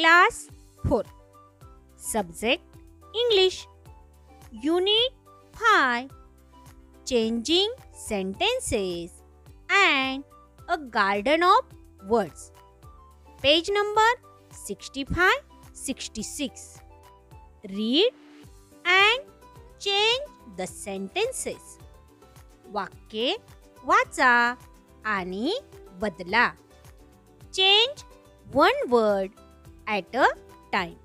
Class 4. Subject English. Unit 5. Changing sentences and a garden of words. Page number 65-66. Read and change the sentences. वाक्ये वाचा आणि बदला. Change one word at a time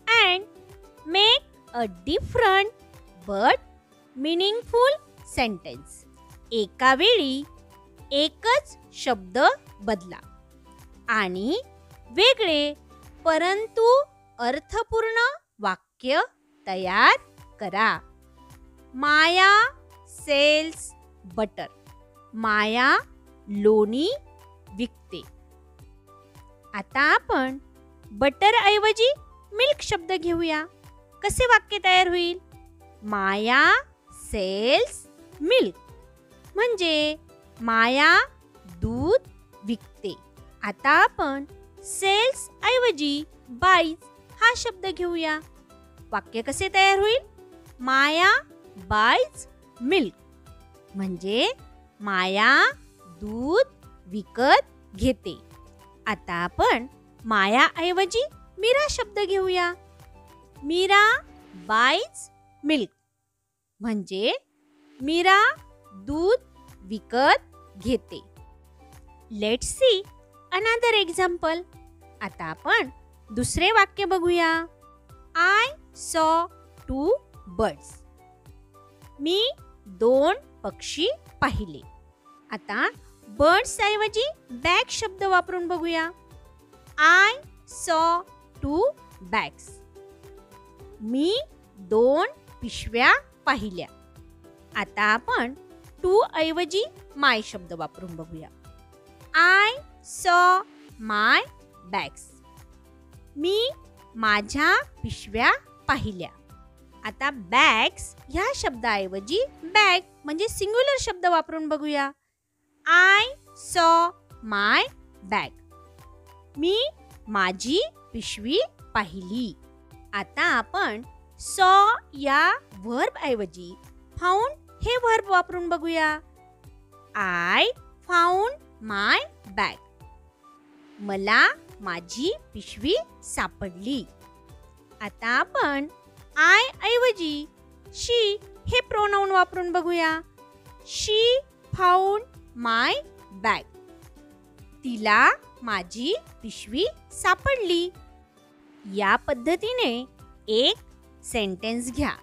and make a different but meaningful sentence. एका वेळी एकच शब्द बदला आणि वेगळे परंतु अर्थपूर्ण वाक्य तयार करा. माया सेल्स बटर. माया लोणी विकते. आता आपण बटर ऐवजी मिल्क शब्द घेऊया. कसे वाक्य तयार होईल? माया सेल्स मिल्क म्हणजे माया दूध विकते. आता आपण सेल्स ऐवजी बाईज हा शब्द घेऊया. वाक्य कसे तयार होईल? माया बाईज मिल्क म्हणजे माया दूध विकत घेते. आता आपण माया ऐवजी मीरा शब्द घेऊया. मीरा बाईज मिल्क म्हणजे मीरा दूध विकत घेते. Let's see another example. आता आपण दुसरे वाक्य बघूया. I saw 2 birds. मी 2 पक्षी पाहिले. आता बर्ड्स ऐवजी बॅग शब्द वापरून बघूया. I saw 2 bags. मी 2 पिशव्या पाहिल्या. आता आपण 2 ऐवजी माय शब्द वापरून बघूया. I saw my bags. मी माझ्या पिशव्या पाहिल्या. आता बॅग्स ह्या शब्दाऐवजी बॅग म्हणजे सिंग्युलर शब्द वापरून बघूया. I saw my bag. मी माझी पिशवी पाहिली. आता आपण सॉ या व्हर्ब ऐवजी फाउंड हे व्हर्ब वापरून बघूया. I found my bag. मला माझी पिशवी सापडली. आता आपण आय ऐवजी शी हे प्रोनाउन वापरून बघूया. शी फाउंड माय बॅग. तिला माझी पिशवी सापडली. या पद्धतीने एक सेंटेन्स घ्या.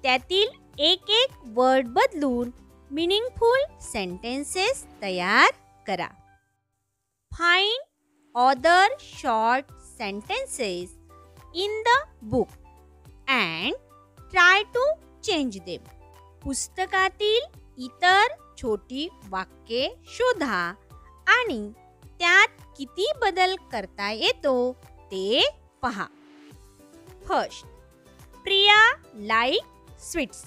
त्यातील एक वर्ड बदलून मीनिंगफुल सेंटेन्सेस तयार करा. Find other short sentences in the book and try to change them. पुस्तकातील इतर छोटी वाक्ये शोधा आणि त्यात किती बदल करता येतो ते पहा. First, Priya like sweets.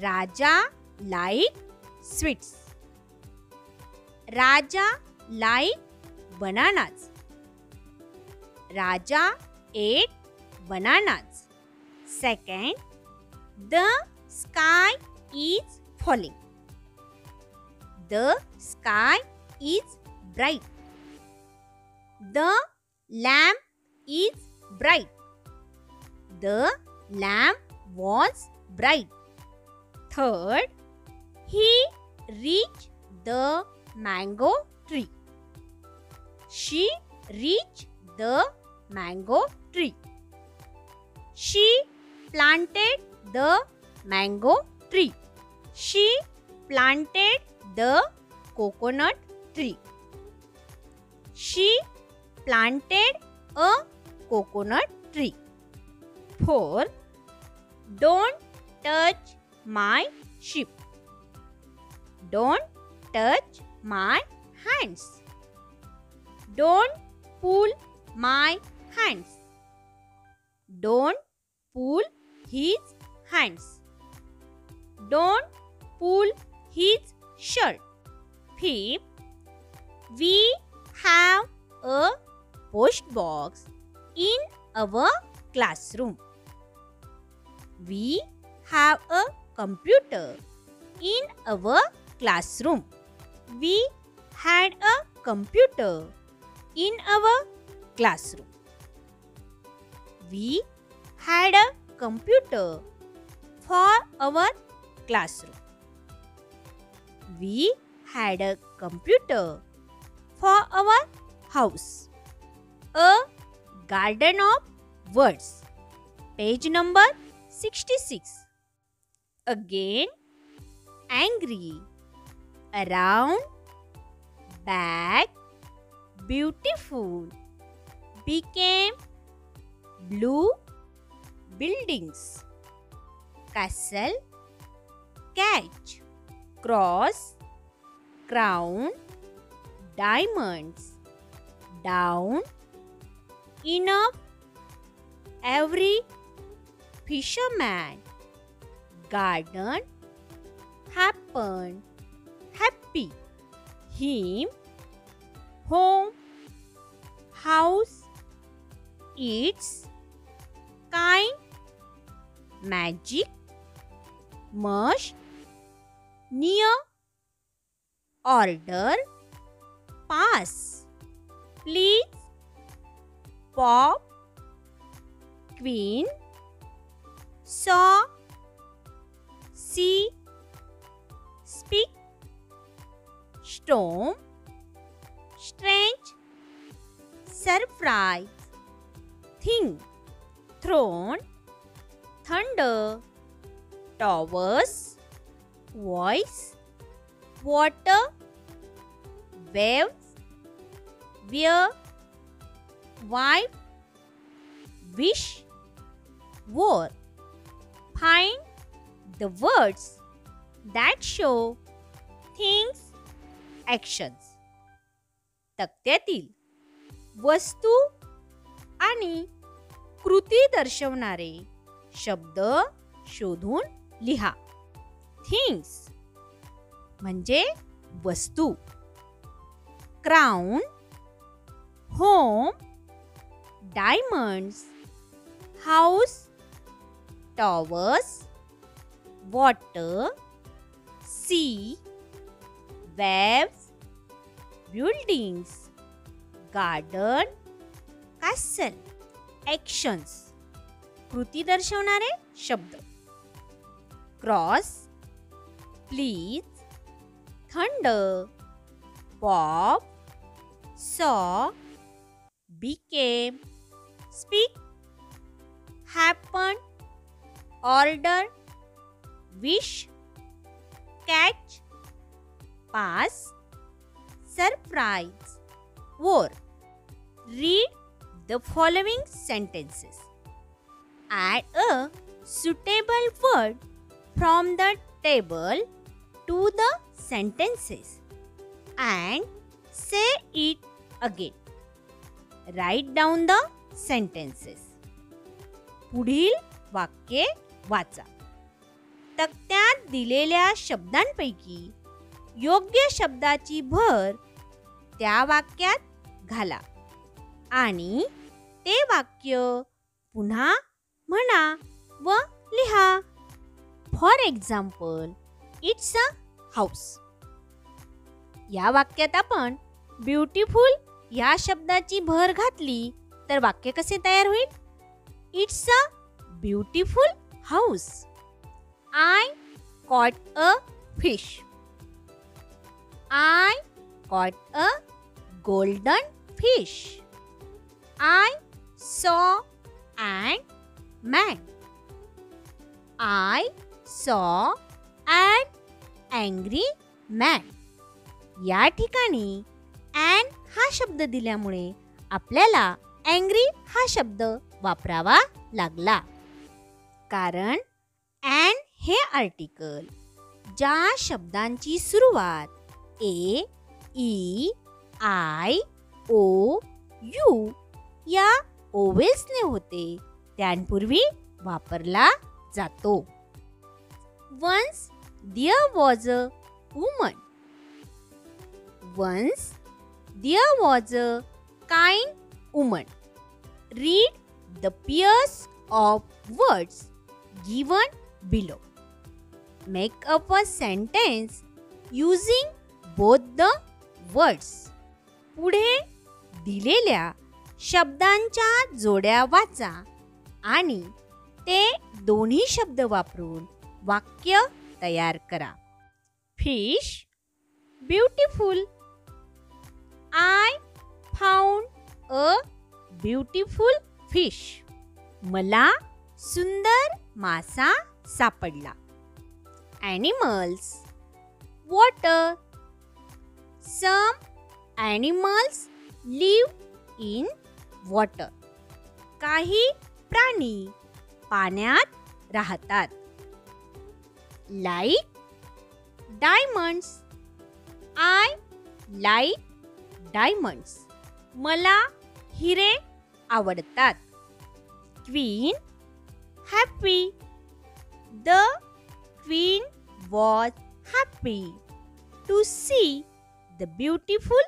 Raja like sweets. Raja like bananas. Raja ate bananas. Second, the sky is falling. The sky is bright. The lamp is bright. The lamp was bright. Third, he reached the mango tree. She reached the mango tree. She planted the mango tree. She planted the coconut tree. She planted a coconut tree. Fourth, don't touch my sheep. Don't touch my hands. Don't pull my hands. Don't pull his hands. Don't pull his shirt. Fifth, we have a post box in our classroom. We have a computer in our classroom. We had a computer in our classroom. We had a computer for our classroom. We had a computer for our house. A garden of words. Page number 66. Again, angry, around, back, beautiful, became, blue, buildings, castle, catch, cross, crown, diamonds, down, enough, every, fisherman, garden, happen, happy, him, home, house, eats, kind, magic, mush, near, order, pass, please, pop, queen, saw, see, speak, storm, strange, surprise, thing, throne, thunder, towers, voice, water, waves, wear, wife, wish, war. Find the words that show things, actions. तक्त्यातील वस्तू आणि कृती दर्शवणारे शब्द शोधून लिहा. Things म्हणजे वस्तू, crown, home, diamonds, house, towers, water, sea, waves, buildings, garden, castle. Actions कृती दर्शवणारे शब्द. Cross, please, thunder, pop, saw, became, speak, happen, order, wish, catch, pass, surprise, war. Read the following sentences. Add a suitable word from the table to the sentences and say it again. Write down the sentences. पुढील वाक्ये वाचा. तक्त्यात दिलेल्या शब्दांपैकी योग्य शब्दाची भर त्या वाक्यात घाला आणि ते वाक्य पुन्हा म्हणा व लिहा. For example, it's a house. या वाक्यात आपण ब्युटिफुल या शब्दाची भर घातली तर वाक्य कसे तयार होईल? It's a beautiful house. I caught a fish. I caught a golden fish. I saw an man. I saw an angry man. या ठिकाणी an हा शब्द दिल्यामुळे आपल्याला angry हा शब्द वापरावा लागला. कारण an हे आर्टिकल ज्या शब्दांची सुरुवात ए, ई, आय, ओ, यू या ओवेल्सने होते त्यांपूर्वी वापरला जातो. Once there was a woman. Once there was a kind woman. Read the pairs of words given below. Make up a sentence using both the words. पुढे दिलेल्या शब्दांच्या जोड्या वाचा आणि ते दोन्ही शब्द वापरून वाक्य तयार करा. Fish, beautiful. I found a beautiful fish. मला सुंदर मासा सापडला. Animals, water. Some animals live in water. काही प्राणी पाण्यात राहतात. Like diamonds. I like diamonds. मला हिरे आवडतात. Queen, happy. The queen was happy to see the beautiful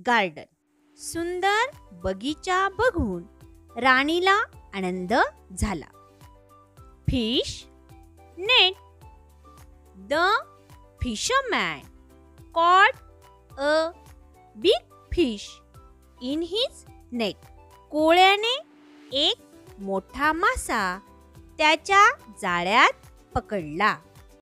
garden. सुंदर बगीचा बघून राणीला आनंद झाला. Fish, net. The fisherman caught a big fish in his net. कोळ्याने एक मोठा मासा त्याच्या जाळ्यात पकडला.